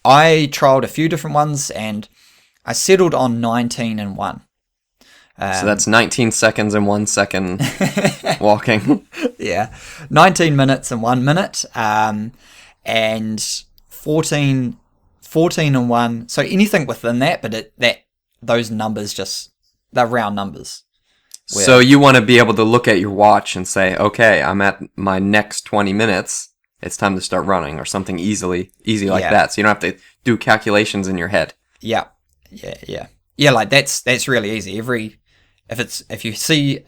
I trialed a few different ones and I settled on 19 and 1. So that's 19 seconds and 1 second walking. Yeah, 19 minutes and 1 minute, and 14 and 1. So anything within that, but those numbers they're round numbers. So you want to be able to look at your watch and say, okay, I'm at my next 20 minutes. It's time to start running, or something easy like that. So you don't have to do calculations in your head. Yeah. Like that's really easy. If you see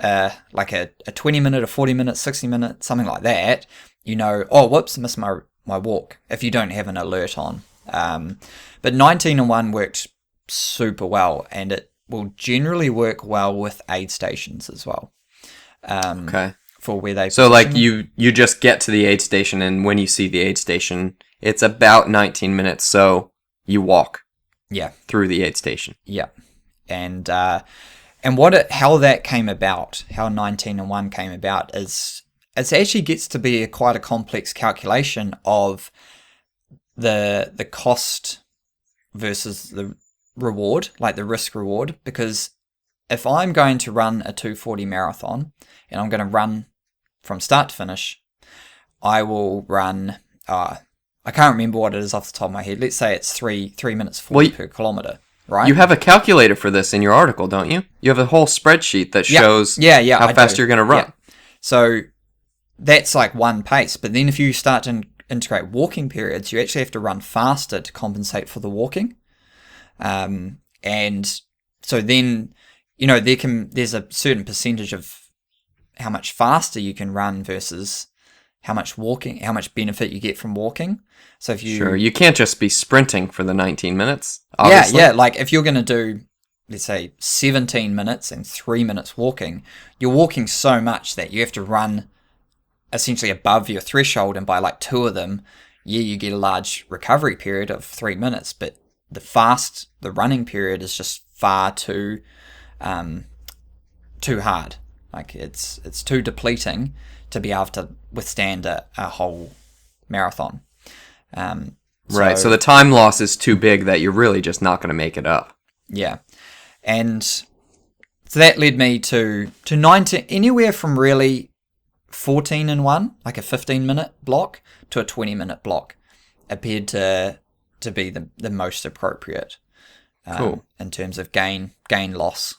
like a 20 minute, a 40 minute, 60 minute, something like that, oh, whoops, missed my walk. If you don't have an alert on, but 19 and 1 worked super well, and it will generally work well with aid stations as well. Okay. For where they so like you just get to the aid station, and when you see the aid station, it's about 19 minutes. So you walk. Yeah. Through the aid station. Yeah. And how that came about, how 19 and 1 came about, is it actually gets to be quite a complex calculation of the cost versus the reward, like the risk reward. Because if I'm going to run a 240 marathon and I'm going to run from start to finish, I will run, I can't remember what it is off the top of my head. Let's say it's 3 minutes 40 per kilometer. Right. You have a calculator for this in your article, don't you? You have a whole spreadsheet that shows how fast you're going to run. Yeah. So that's like one pace. But then if you start to integrate walking periods, you actually have to run faster to compensate for the walking. And so then, there's a certain percentage of how much faster you can run versus how much benefit you get from walking. So if you can't just be sprinting for the 19 minutes. Obviously. Yeah. Like if you're going to do, let's say, 17 minutes and 3 minutes walking, you're walking so much that you have to run essentially above your threshold, and by like 2 of them, you get a large recovery period of 3 minutes. But the running period is just far too hard. Like it's too depleting to be able to withstand a whole marathon. So the time loss is too big that you're really just not going to make it up. Yeah. And so that led me to 19, anywhere from really 14 and 1, like a 15-minute block, to a 20-minute block appeared to be the most appropriate Cool. in terms of gain loss